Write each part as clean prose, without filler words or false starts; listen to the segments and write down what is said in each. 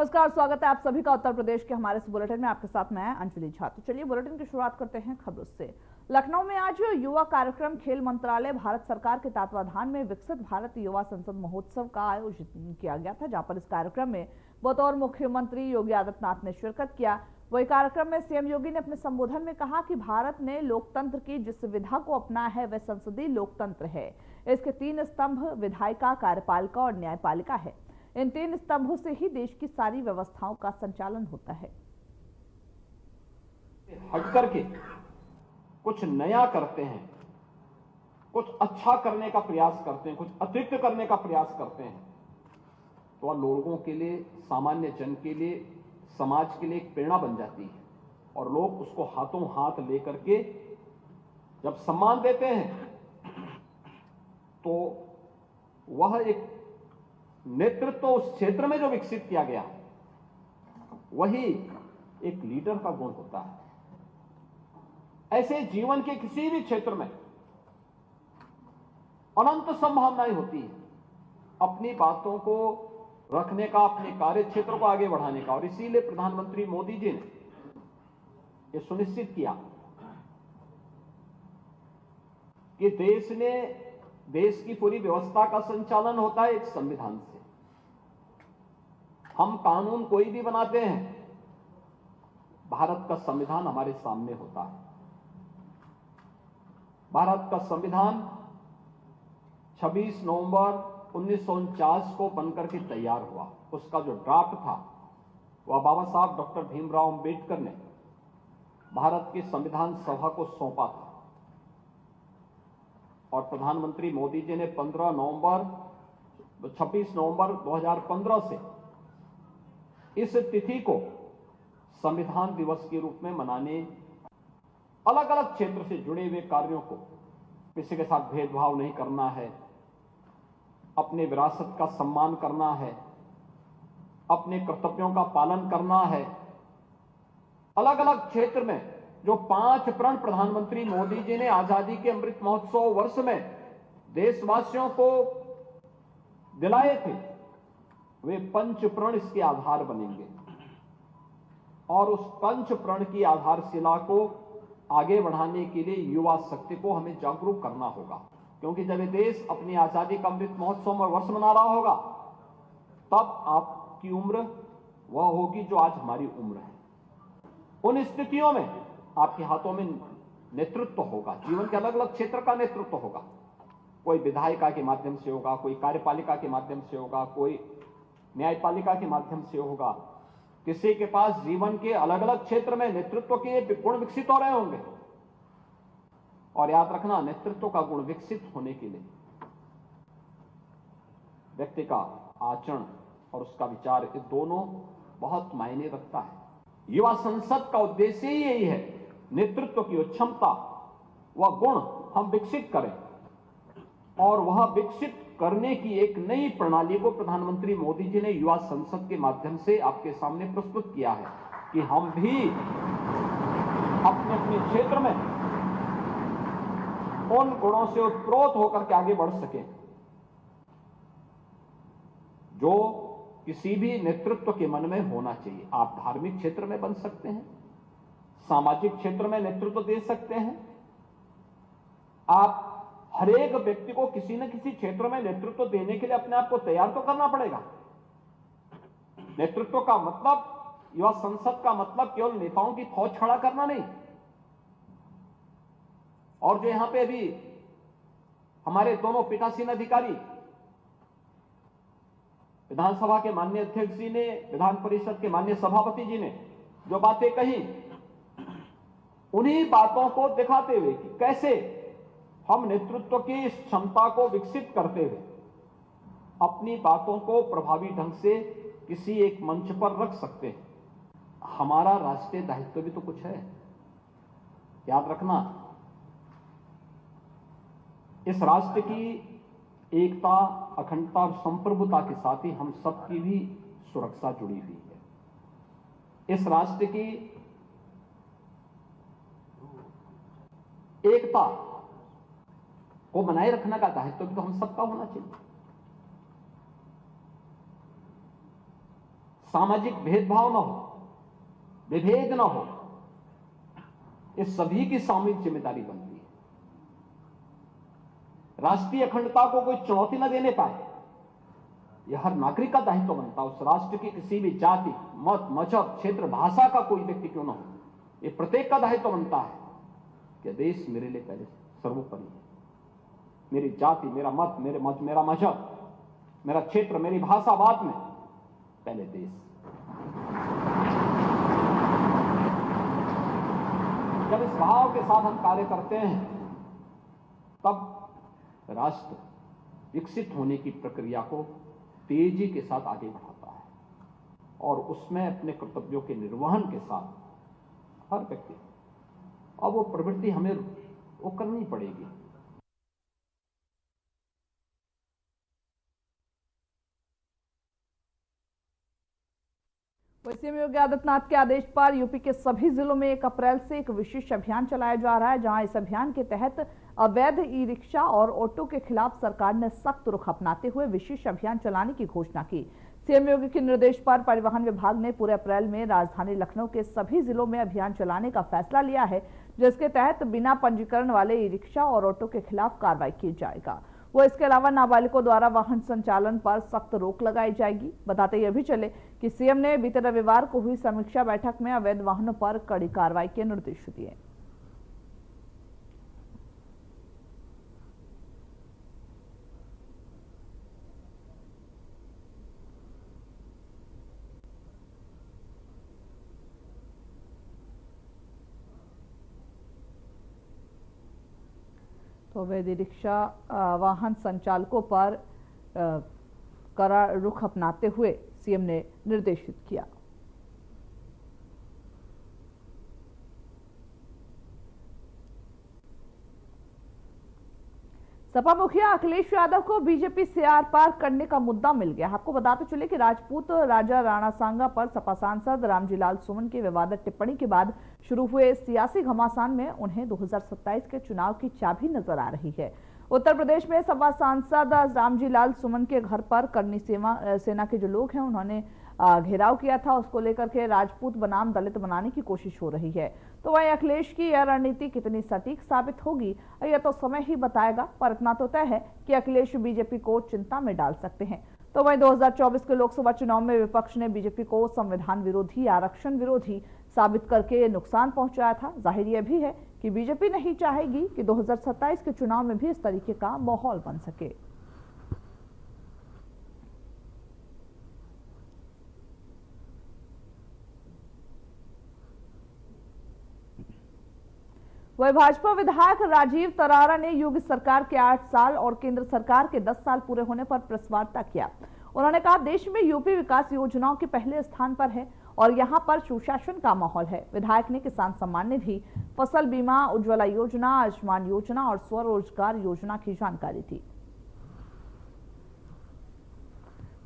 नमस्कार, स्वागत है आप सभी का उत्तर प्रदेश के हमारे इस बुलेटिन में। आपके साथ मैं अंजलि झा। तो चलिए बुलेटिन की शुरुआत करते हैं खबरों से। लखनऊ में आज युवा कार्यक्रम खेल मंत्रालय भारत सरकार के तत्वाधान में विकसित भारत युवा संसद महोत्सव का आयोजित किया गया था, जहां पर इस कार्यक्रम में बतौर मुख्यमंत्री योगी आदित्यनाथ ने शिरकत किया। वही कार्यक्रम में सीएम योगी ने अपने संबोधन में कहा कि भारत ने लोकतंत्र की जिस विधा को अपनाया है वह संसदीय लोकतंत्र है। इसके 3 स्तंभ विधायिका, कार्यपालिका और न्यायपालिका है। इन 3 स्तंभों से ही देश की सारी व्यवस्थाओं का संचालन होता है। हट करके कुछ नया करते हैं, कुछ अच्छा करने का प्रयास करते हैं, कुछ अतिरिक्त करने का प्रयास करते हैं, तो वह लोगों के लिए, सामान्य जन के लिए, समाज के लिए एक प्रेरणा बन जाती है और लोग उसको हाथों हाथ लेकर के जब सम्मान देते हैं तो वह एक नेतृत्व उस क्षेत्र में जो विकसित किया गया वही एक लीडर का गुण होता है। ऐसे जीवन के किसी भी क्षेत्र में अनंत संभावनाएं होती है अपनी बातों को रखने का, अपने कार्य क्षेत्र को आगे बढ़ाने का। और इसीलिए प्रधानमंत्री मोदी जी ने यह सुनिश्चित किया कि देश की पूरी व्यवस्था का संचालन होता है एक संविधान से। हम कानून कोई भी बनाते हैं, भारत का संविधान हमारे सामने होता है। भारत का संविधान 26 नवंबर 1949 को बनकर के तैयार हुआ। उसका जो ड्राफ्ट था वह बाबा साहब डॉक्टर भीमराव अंबेडकर ने भारत की संविधान सभा को सौंपा था और प्रधानमंत्री मोदी जी ने 26 नवंबर 2015 से इस तिथि को संविधान दिवस के रूप में मनाने, अलग अलग क्षेत्र से जुड़े हुए कार्यों को, किसी के साथ भेदभाव नहीं करना है, अपने विरासत का सम्मान करना है, अपने कर्तव्यों का पालन करना है, अलग अलग क्षेत्र में जो 5 प्रण प्रधानमंत्री मोदी जी ने आजादी के अमृत महोत्सव वर्ष में देशवासियों को दिलाए थे, वे 5 प्रण इसके आधार बनेंगे। और उस 5 प्रण की आधारशिला को आगे बढ़ाने के लिए युवा शक्ति को हमें जागरूक करना होगा, क्योंकि जब ये देश अपनी आजादी का अमृत महोत्सव में वर्ष मना रहा होगा तब आपकी उम्र वह होगी जो आज हमारी उम्र है। उन स्थितियों में आपके हाथों में नेतृत्व होगा, जीवन के अलग अलग क्षेत्र का नेतृत्व होगा। कोई विधायिका के माध्यम से होगा, कोई कार्यपालिका के माध्यम से होगा, कोई न्यायपालिका के माध्यम से होगा। किसी के पास जीवन के अलग अलग क्षेत्र में नेतृत्व के गुण विकसित हो रहे होंगे। और याद रखना, नेतृत्व का गुण विकसित होने के लिए व्यक्ति का आचरण और उसका विचार, ये दोनों बहुत मायने रखता है। युवा संसद का उद्देश्य ही यही है, नेतृत्व की क्षमता, वह गुण हम विकसित करें। और वह विकसित करने की एक नई प्रणाली को प्रधानमंत्री मोदी जी ने युवा संसद के माध्यम से आपके सामने प्रस्तुत किया है कि हम भी अपने अपने क्षेत्र में उन गुणों से उत्प्रोत होकर के आगे बढ़ सकें जो किसी भी नेतृत्व के मन में होना चाहिए। आप धार्मिक क्षेत्र में बन सकते हैं, सामाजिक क्षेत्र में नेतृत्व दे सकते हैं। आप हर एक व्यक्ति को किसी न किसी क्षेत्र में नेतृत्व देने के लिए अपने आप को तैयार तो करना पड़ेगा। नेतृत्व का मतलब, युवा संसद का मतलब केवल नेताओं की फौज खड़ा करना नहीं। और जो यहां पे अभी हमारे दोनों पीठासीन अधिकारी, विधानसभा के माननीय अध्यक्ष जी ने, विधान परिषद के माननीय सभापति जी ने जो बातें कही, उन्हीं बातों को दिखाते हुए कि कैसे हम नेतृत्व की इस क्षमता को विकसित करते हुए अपनी बातों को प्रभावी ढंग से किसी एक मंच पर रख सकते हैं। हमारा राष्ट्रीय दायित्व भी तो कुछ है। याद रखना, इस राष्ट्र की एकता, अखंडता और संप्रभुता के साथ ही हम सबकी भी सुरक्षा जुड़ी हुई है। इस राष्ट्र की एकता को बनाए रखने का दायित्व भी तो हम सबका होना चाहिए। सामाजिक भेदभाव न हो, विभेद न हो, इस सभी की सामूहिक जिम्मेदारी बनती है। राष्ट्रीय अखंडता को कोई चुनौती न देने पाए, यह हर नागरिक का दायित्व बनता है। उस राष्ट्र की किसी भी जाति, मत, मजहब, क्षेत्र, भाषा का कोई व्यक्ति क्यों न हो, यह प्रत्येक का दायित्व बनता है कि देश मेरे लिए पहले सर्वोपरि है। मेरी जाति, मेरा मत, मेरा मजहब, मेरा क्षेत्र, मेरी भाषा बाद में, पहले देश। जब इस भाव के साथ हम कार्य करते हैं, तब राष्ट्र विकसित होने की प्रक्रिया को तेजी के साथ आगे बढ़ाता है और उसमें अपने कर्तव्यों के निर्वहन के साथ हर व्यक्ति, और वो प्रवृत्ति हमें वो करनी पड़ेगी। सीएम योगी आदित्यनाथ के आदेश पर यूपी के सभी जिलों में 1 अप्रैल से एक विशेष अभियान चलाया जा रहा है, जहां इस अभियान के तहत अवैध ई रिक्शा और ऑटो के खिलाफ सरकार ने सख्त रुख अपनाते हुए विशेष अभियान चलाने की घोषणा की। सीएम योगी के निर्देश पर परिवहन विभाग ने पूरे अप्रैल में राजधानी लखनऊ के सभी जिलों में अभियान चलाने का फैसला लिया है, जिसके तहत बिना पंजीकरण वाले ई रिक्शा और ऑटो के खिलाफ कार्रवाई की जाएगा। वो इसके अलावा नाबालिगों द्वारा वाहन संचालन पर सख्त रोक लगाई जाएगी। बताते यह भी चले कि सीएम ने बीते रविवार को हुई समीक्षा बैठक में अवैध वाहनों पर कड़ी कार्रवाई के निर्देश दिए। तो अवैध रिक्शा वाहन संचालकों पर कड़ा रुख अपनाते हुए सीएम ने निर्देशित किया। सपा मुखिया अखिलेश यादव को बीजेपी से आर पार करने का मुद्दा मिल गया। आपको बताते चले कि राजपूत राजा राणा सांगा पर सपा सांसद रामजीलाल सुमन की विवादित टिप्पणी के बाद शुरू हुए सियासी घमासान में उन्हें 2027 के चुनाव की चाबी नजर आ रही है। उत्तर प्रदेश में सपा सांसद रामजीलाल सुमन के घर पर करनी सेना के जो लोग हैं उन्होंने घेराव किया था। उसको लेकर के राजपूत बनाम दलित बनाने की कोशिश हो रही है। तो वहीं अखिलेश की यह रणनीति कितनी सटीक साबित होगी यह तो समय ही बताएगा, पर इतना तो तय है कि अखिलेश बीजेपी को चिंता में डाल सकते हैं। तो वहीं 2024 के लोकसभा चुनाव में विपक्ष ने बीजेपी को संविधान विरोधी, आरक्षण विरोधी साबित करके नुकसान पहुंचाया था। जाहिर यह भी है कि बीजेपी नहीं चाहेगी कि 2027 के चुनाव में भी इस तरीके का माहौल बन सके। वही भाजपा विधायक राजीव तरारा ने योगी सरकार के 8 साल और केंद्र सरकार के 10 साल पूरे होने पर प्रेस वार्ता किया। उन्होंने कहा, देश में यूपी विकास योजनाओं के पहले स्थान पर है और यहां पर सुशासन का माहौल है। विधायक ने किसान सम्मान निधि, फसल बीमा, उज्ज्वला योजना, आयुष्मान योजना और स्वरोजगार योजना की जानकारी दी।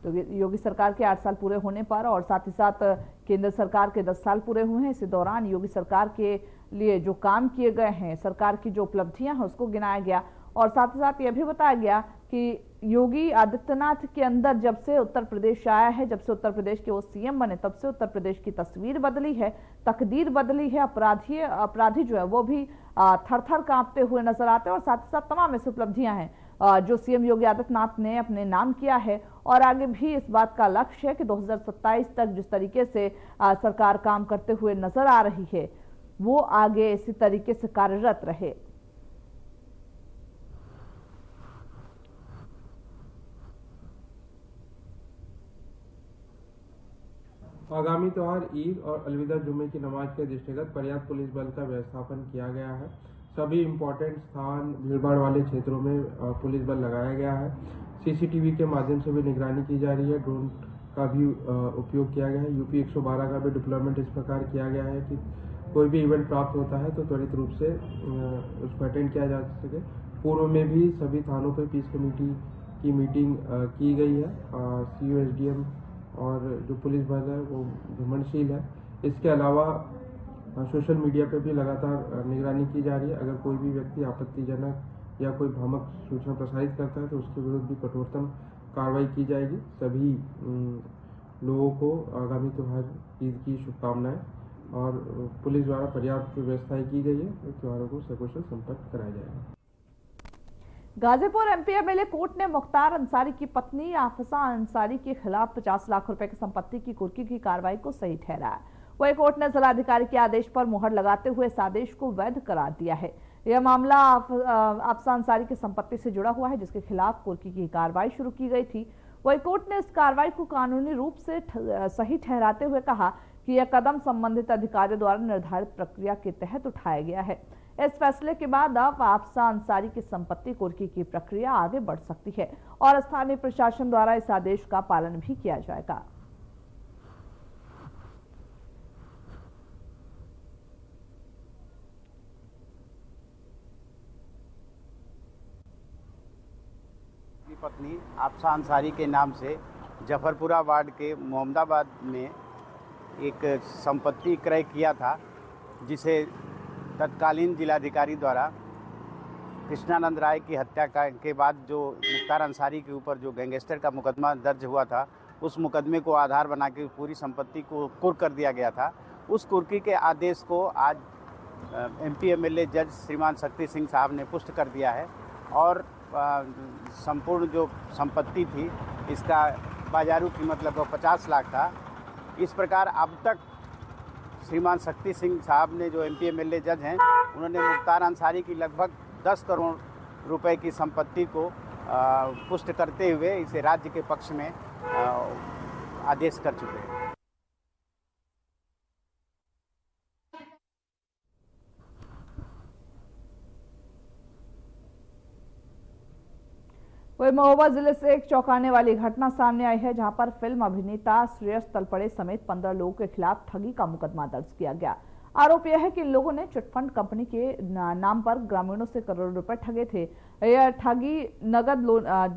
तो योगी सरकार के 8 साल पूरे होने पर और साथ ही साथ केंद्र सरकार के 10 साल पूरे हुए हैं। इसी दौरान योगी सरकार के लिए जो काम किए गए हैं, सरकार की जो उपलब्धियां हैं उसको गिनाया गया और साथ ही साथ यह भी बताया गया कि योगी आदित्यनाथ के अंदर जब से उत्तर प्रदेश आया है, जब से उत्तर प्रदेश के वो सीएम बने, तब से उत्तर प्रदेश की तस्वीर बदली है, तकदीर बदली है। अपराधी जो है वो भी थर थर कांपते हुए नजर आते हैं और साथ ही साथ तमाम ऐसी उपलब्धियां हैं जो सीएम योगी आदित्यनाथ ने अपने नाम किया है और आगे भी इस बात का लक्ष्य है कि 2027 तक जिस तरीके से सरकार काम करते हुए नजर आ रही है वो आगे इसी तरीके से कार्यरत रहे। आगामी त्योहार ईद और अलविदा जुम्मे की नमाज के दृष्टिगत पर्याप्त पुलिस बल का व्यवस्थापन किया गया है। सभी इम्पोर्टेंट स्थान, भीड़भाड़ वाले क्षेत्रों में पुलिस बल लगाया गया है। सीसीटीवी के माध्यम से भी निगरानी की जा रही है। ड्रोन का भी उपयोग किया गया है। यूपी 112 का भी डिप्लॉयमेंट इस प्रकार किया गया है कि कोई भी इवेंट प्राप्त होता है तो त्वरित रूप से उसको अटेंड किया जा सके। पूर्व में भी सभी थानों पर पीस कमेटी की मीटिंग की गई है। सीओ, एसडीएम और जो पुलिस बल है वो भ्रमणशील है। इसके अलावा सोशल मीडिया पे भी लगातार निगरानी की जा रही है। अगर कोई भी व्यक्ति आपत्तिजनक या कोई भ्रामक सूचना प्रसारित करता है तो उसके विरुद्ध भी कठोरतम कार्रवाई की जाएगी। सभी लोगों को आगामी त्यौहार ईद की शुभकामनाएं। और पुलिस द्वारा पर्याप्त व्यवस्थाएं की गई है, त्योहारों को सकुशल संपन्न कराया जाएगा। गाजीपुर एमपी एमएलए कोर्ट ने मुख्तार अंसारी की पत्नी आफिसा अंसारी के खिलाफ 50 लाख रुपए की संपत्ति की कुर्की की कार्रवाई को सही ठहराया। वही कोर्ट ने जिलाधिकारी के आदेश पर मुहर लगाते हुए इस आदेश को वैध करार दिया है। यह मामला आफिसा अंसारी की संपत्ति से जुड़ा हुआ है, जिसके खिलाफ कुर्की की कार्रवाई शुरू की गई थी। वही कोर्ट ने इस कार्रवाई को कानूनी रूप से सही ठहराते हुए कहा कि यह कदम संबंधित अधिकारियों द्वारा निर्धारित प्रक्रिया के तहत उठाया गया है। इस फैसले के बाद अब आफिसा अंसारी की संपत्ति कुर्की की प्रक्रिया आगे बढ़ सकती है और स्थानीय प्रशासन द्वारा इस आदेश का पालन भी किया जाएगा। पत्नी आफिसा अंसारी के नाम से जफरपुरा वार्ड के मोहम्मदाबाद में एक संपत्ति क्रय किया था, जिसे तत्कालीन जिलाधिकारी द्वारा कृष्णानंद राय की हत्या के बाद जो मुख्तार अंसारी के ऊपर जो गैंगस्टर का मुकदमा दर्ज हुआ था, उस मुकदमे को आधार बना के पूरी संपत्ति को कुर्क कर दिया गया था। उस कुर्की के आदेश को आज एमपी एमएलए जज श्रीमान शक्ति सिंह साहब ने पुष्ट कर दिया है और संपूर्ण जो संपत्ति थी इसका बाजारू कीमत लगभग 50 लाख था। इस प्रकार अब तक श्रीमान शक्ति सिंह साहब ने जो एमपी एमएलए जज हैं, उन्होंने मुख्तार अंसारी की लगभग 10 करोड़ रुपए की संपत्ति को पुष्ट करते हुए इसे राज्य के पक्ष में आदेश कर चुके हैं। वही महोबा जिले से एक चौंकाने वाली घटना सामने आई है, जहां पर फिल्म अभिनेता श्रेयस तलपड़े समेत 15 लोगों के खिलाफ ठगी का मुकदमा दर्ज किया गया। आरोप यह है कि इन लोगों ने चिटफंड कंपनी के नाम पर ग्रामीणों से करोड़ों रुपए ठगे थे। यह ठगी नगद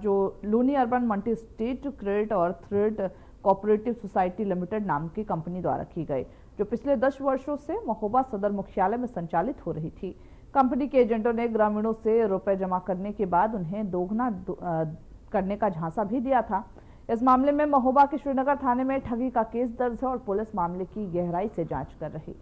जो Luni urban multi state credit और थ्रेड कोऑपरेटिव सोसाइटी लिमिटेड नाम की कंपनी द्वारा की गई, जो पिछले 10 वर्षों से महोबा सदर मुख्यालय में संचालित हो रही थी। कंपनी के एजेंटों ने ग्रामीणों से रुपए जमा करने के बाद उन्हें दोगुना करने का झांसा भी दिया था। इस मामले में महोबा के श्रीनगर थाने में ठगी का केस दर्ज है और पुलिस मामले की गहराई से जांच कर रही।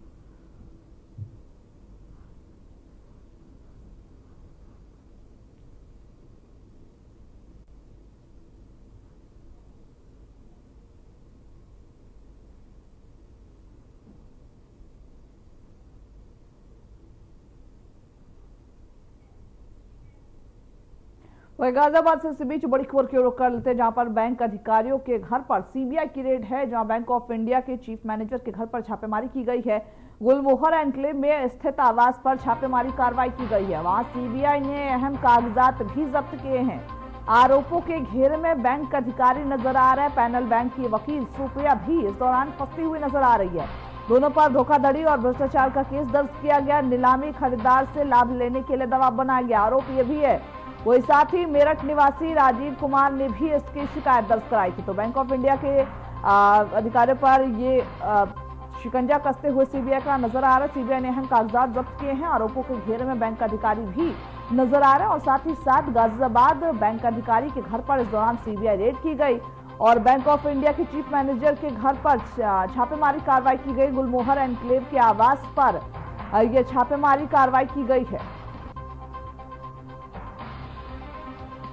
वही गाजियाबाद से इस बीच बड़ी खबर की ओर कर लेते हैं, जहां पर बैंक अधिकारियों के घर पर सीबीआई की रेड है। जहां बैंक ऑफ इंडिया के चीफ मैनेजर के घर पर छापेमारी की गई है। गुलमोहर एनक्लेव में स्थित आवास पर छापेमारी कार्रवाई की गई है। वहां सीबीआई ने अहम कागजात भी जब्त किए हैं। आरोपों के घेरे में बैंक अधिकारी नजर आ रहे हैं। पैनल बैंक की वकील सुप्रिया भी इस दौरान फंसी हुई नजर आ रही है। दोनों पर धोखाधड़ी और भ्रष्टाचार का केस दर्ज किया गया। नीलामी खरीदार से लाभ लेने के लिए दबाव बनाया गया। आरोप यह भी है, वही साथ ही मेरठ निवासी राजीव कुमार ने भी इसकी शिकायत दर्ज कराई थी। तो बैंक ऑफ इंडिया के अधिकारियों पर ये शिकंजा कसते हुए सीबीआई का नजर आ रहा है। सीबीआई ने अहम कागजात जब्त किए हैं। आरोपों के घेरे में बैंक अधिकारी भी नजर आ रहे हैं और साथ ही साथ गाजियाबाद बैंक अधिकारी के घर पर इस दौरान सीबीआई रेड की गई और बैंक ऑफ इंडिया के चीफ मैनेजर के घर पर छापेमारी कार्रवाई की गई। गुलमोहर एनक्लेव के आवास पर यह छापेमारी कार्रवाई की गई है।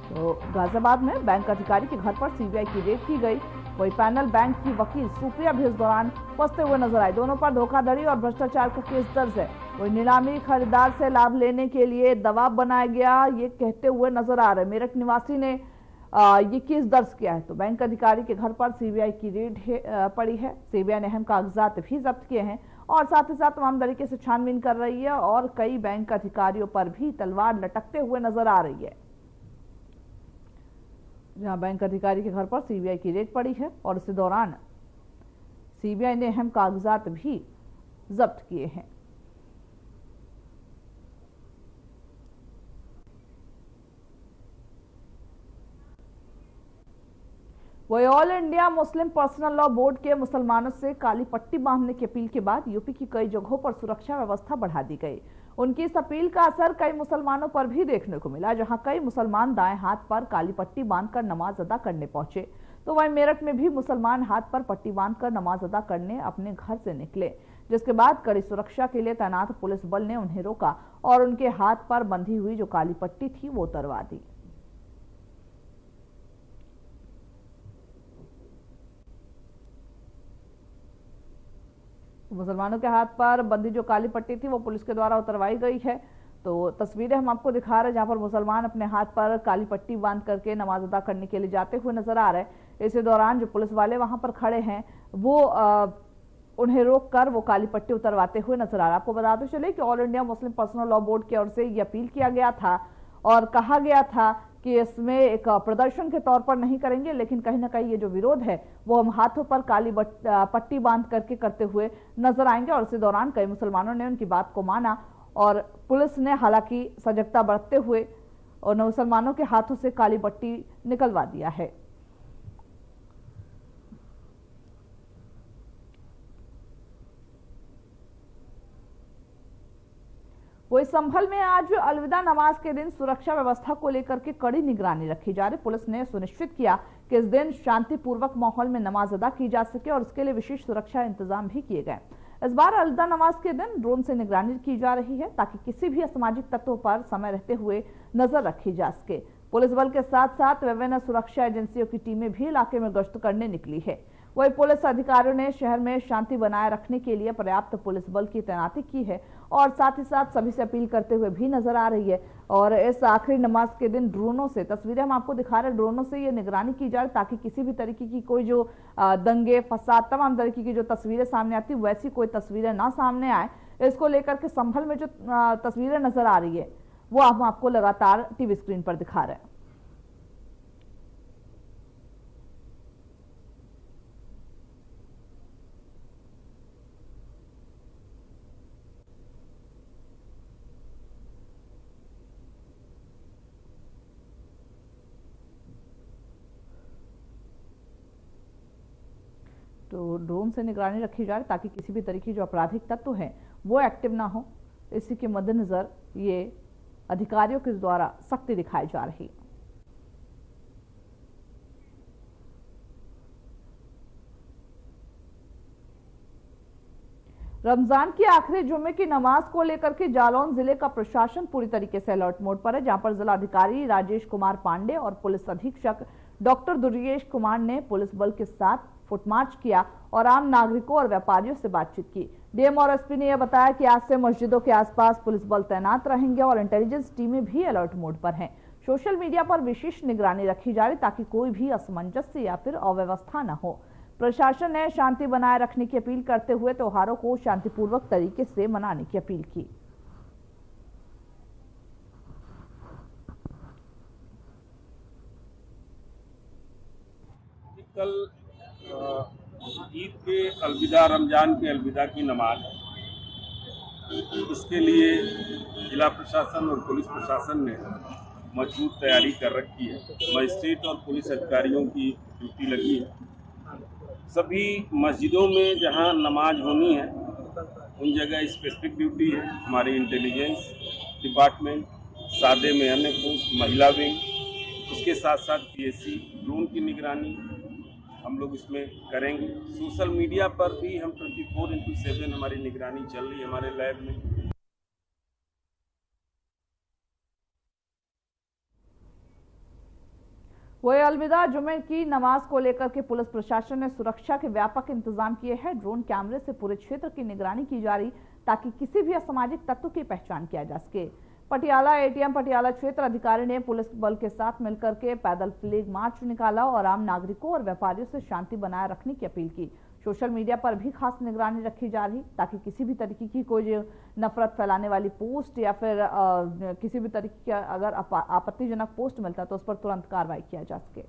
तो गाजियाबाद में बैंक अधिकारी के घर पर सीबीआई की रेड की गई। वही पैनल बैंक की वकील सुप्रिया भी इस दौरान फंसते हुए नजर आए। दोनों पर धोखाधड़ी और भ्रष्टाचार का केस दर्ज है। वही नीलामी खरीदार से लाभ लेने के लिए दबाव बनाया गया, ये कहते हुए नजर आ रहे। मेरठ निवासी ने ये केस दर्ज किया है। तो बैंक अधिकारी के घर पर सीबीआई की रेड पड़ी है। सीबीआई ने अहम कागजात भी जब्त किए हैं और साथ ही साथ तमाम तरीके से छानबीन कर रही है और कई बैंक अधिकारियों पर भी तलवार लटकते हुए नजर आ रही है। जहां बैंक अधिकारी के घर पर सीबीआई की रेड पड़ी है और इसी दौरान सीबीआई ने अहम कागजात भी जब्त किए हैं। वही all India Muslim personal law board के मुसलमानों से काली पट्टी बांधने की अपील के बाद यूपी की कई जगहों पर सुरक्षा व्यवस्था बढ़ा दी गई। उनकी इस अपील का असर कई मुसलमानों पर भी देखने को मिला, जहां कई मुसलमान दाएं हाथ पर काली पट्टी बांधकर नमाज अदा करने पहुंचे। तो वहीं मेरठ में भी मुसलमान हाथ पर पट्टी बांधकर नमाज अदा करने अपने घर से निकले, जिसके बाद कड़ी सुरक्षा के लिए तैनात पुलिस बल ने उन्हें रोका और उनके हाथ पर बंधी हुई जो काली पट्टी थी वो उतरवा दी। मुसलमानों के हाथ पर बंधी जो काली पट्टी थी वो पुलिस के द्वारा उतरवाई गई है। तो तस्वीरें हम आपको दिखा रहे हैं जहां पर मुसलमान अपने हाथ पर काली पट्टी बांध करके नमाज अदा करने के लिए जाते हुए नजर आ रहे हैं। इसी दौरान जो पुलिस वाले वहां पर खड़े हैं वो उन्हें रोककर वो काली पट्टी उतरवाते हुए नजर आ रहा है। आपको बताते चले कि all India Muslim personal law board की ओर से ये अपील किया गया था और कहा गया था कि इसमें एक प्रदर्शन के तौर पर नहीं करेंगे, लेकिन कहीं ना कहीं ये जो विरोध है वो हम हाथों पर काली पट्टी बांध करके करते हुए नजर आएंगे। और इसी दौरान कई मुसलमानों ने उनकी बात को माना और पुलिस ने हालांकि सजगता बरतते हुए और मुसलमानों के हाथों से काली पट्टी निकलवा दिया है। वही संभल में आज अलविदा नमाज के दिन सुरक्षा व्यवस्था को लेकर के कड़ी निगरानी रखी जा रही। पुलिस ने सुनिश्चित किया कि इस दिन शांतिपूर्वक माहौल में नमाज अदा की जा सके और इसके लिए विशेष सुरक्षा इंतजाम भी किए गए। इस बार अलविदा नमाज के दिन ड्रोन से निगरानी की जा रही है ताकि किसी भी असामाजिक तत्वों पर समय रहते हुए नजर रखी जा सके। पुलिस बल के साथ साथ विभिन्न सुरक्षा एजेंसियों की टीमें भी इलाके में गश्त करने निकली है। वही पुलिस अधिकारियों ने शहर में शांति बनाए रखने के लिए पर्याप्त पुलिस बल की तैनाती की है और साथ ही साथ सभी से अपील करते हुए भी नजर आ रही है। और इस आखिरी नमाज के दिन ड्रोनों से, तस्वीरें हम आपको दिखा रहे हैं, ड्रोनों से ये निगरानी की जाए ताकि किसी भी तरीके की कोई जो दंगे फसाद तमाम तरीके की जो तस्वीरें सामने आती वैसी कोई तस्वीरें ना सामने आए। इसको लेकर के संभल में जो तस्वीरें नजर आ रही है वो हम आपको लगातार टीवी स्क्रीन पर दिखा रहे हैं। तो ड्रोन से निगरानी रखी जा रही ताकि किसी भी तरीके जो आपराधिक तत्व हैं वो एक्टिव ना हो। इसी के मद्देनजर ये अधिकारियों के द्वारा सख्ती दिखाई जा रही है। रमजान की आखिरी जुम्मे की नमाज को लेकर के जालौन जिले का प्रशासन पूरी तरीके से अलर्ट मोड पर है, जहां पर जिलाधिकारी राजेश कुमार पांडे और पुलिस अधीक्षक डॉक्टर दुर्गेश कुमार ने पुलिस बल के साथ फुटमार्च किया और आम नागरिकों और व्यापारियों से बातचीत की। डीएम और एसपी ने यह बताया कि आज से मस्जिदों के आसपास पुलिस बल तैनात रहेंगे और इंटेलिजेंस टीमें भी अलर्ट मोड पर हैं। सोशल मीडिया पर विशेष निगरानी रखी जा रही ताकि कोई भी असमंजस्य या फिर अव्यवस्था न हो। प्रशासन ने शांति बनाए रखने की अपील करते हुए त्योहारों को शांतिपूर्वक तरीके से मनाने की अपील की। कल ईद के अलविदा, रमजान के अलविदा की नमाज, इसके लिए जिला प्रशासन और पुलिस प्रशासन ने मजबूत तैयारी कर रखी है। मजिस्ट्रेट और पुलिस अधिकारियों की ड्यूटी लगी है। सभी मस्जिदों में जहां नमाज होनी है उन जगह स्पेसिफिक ड्यूटी है। हमारी इंटेलिजेंस डिपार्टमेंट, सादे में अन्य पोस्ट, महिला विंग, उसके साथ साथ पीएससी, ड्रोन की निगरानी हम लोग इसमें करेंगे। सोशल मीडिया पर भी हम 24/7 हमारी निगरानी चल रही है हमारे लैब में। वही अलविदा जुमे की नमाज को लेकर के पुलिस प्रशासन ने सुरक्षा के व्यापक इंतजाम किए हैं। ड्रोन कैमरे से पूरे क्षेत्र की निगरानी की जा रही ताकि किसी भी असामाजिक तत्व की पहचान किया जा सके। पटियाला एटीएम पटियाला क्षेत्र अधिकारी ने पुलिस बल के साथ मिलकर के पैदल फ्लैग मार्च निकाला और आम नागरिकों और व्यापारियों से शांति बनाए रखने की अपील की। सोशल मीडिया पर भी खास निगरानी रखी जा रही ताकि किसी भी तरीके की कोई नफरत फैलाने वाली पोस्ट या फिर किसी भी तरीके का अगर आपत्तिजनक पोस्ट मिलता है तो उस पर तुरंत कार्रवाई किया जा सके।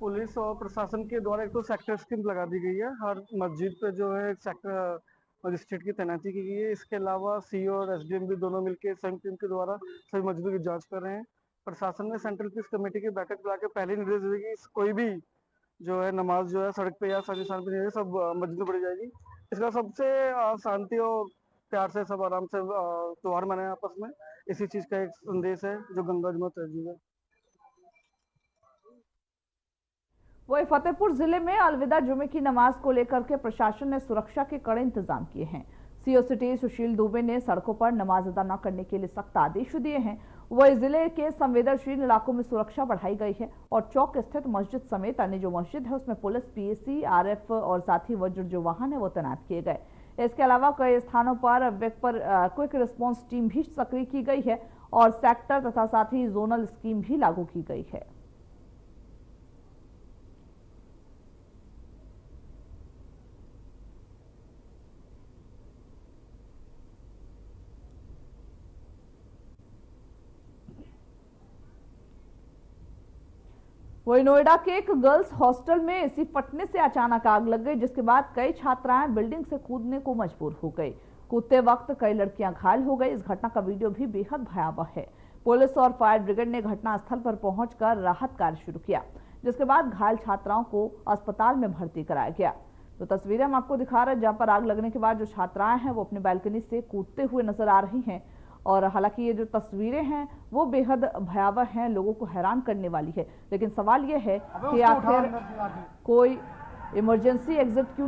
पुलिस और प्रशासन के द्वारा एक तो सेक्टर स्कीम लगा दी गई है। हर मस्जिद पे जो है एक सेक्टर मजिस्ट्रेट की तैनाती की गई है। इसके अलावा सीओ और एसडीएम भी दोनों मिलकर संयुक्त टीम के द्वारा सभी मस्जिदों की जांच कर रहे हैं। प्रशासन ने सेंट्रल पीस कमेटी की बैठक बुला के पहले निर्देश दिए कि कोई भी जो है नमाज जो है सड़क पे या सानिशान पे नहीं, सब मस्जिद में पढ़ी जाएगी। इसका सबसे शांति और प्यार से सब आराम से त्योहार मनाए आपस में। इसी चीज का एक संदेश है जो गंगा जमुना तहजीब है। वही फतेहपुर जिले में अलविदा जुमे की नमाज को लेकर के प्रशासन ने सुरक्षा के कड़े इंतजाम किए हैं। सीओ सिटी सुशील दुबे ने सड़कों पर नमाज अदा न करने के लिए सख्त आदेश दिए हैं। वही जिले के संवेदनशील इलाकों में सुरक्षा बढ़ाई गई है और चौक स्थित मस्जिद समेत अन्य जो मस्जिद है उसमें पुलिस, पीएसी, आरएफ और साथ ही वज्र जो वाहन है वो तैनात किए गए। इसके अलावा कई स्थानों पर क्विक रिस्पांस टीम भी सक्रिय की गई है और सेक्टर तथा साथ ही जोनल स्कीम भी लागू की गई है। वही नोएडा के एक गर्ल्स हॉस्टल में एसी फटने से अचानक आग लग गई, जिसके बाद कई छात्राएं बिल्डिंग से कूदने को मजबूर हो गई। कूदते वक्त कई लड़कियां घायल हो गई। इस घटना का वीडियो भी बेहद भयावह है। पुलिस और फायर ब्रिगेड ने घटनास्थल पर पहुंचकर राहत कार्य शुरू किया, जिसके बाद घायल छात्राओं को अस्पताल में भर्ती कराया गया। तो तस्वीरें हम आपको दिखा रहे हैं जहां पर आग लगने के बाद जो छात्राएं हैं वो अपनी बालकनी से कूदते हुए नजर आ रही हैं। और हालांकि ये जो तस्वीरें हैं वो बेहद भयावह हैं, लोगों को हैरान करने वाली है। लेकिन सवाल ये है कि आखिर कोई इमरजेंसी एग्जिट क्यों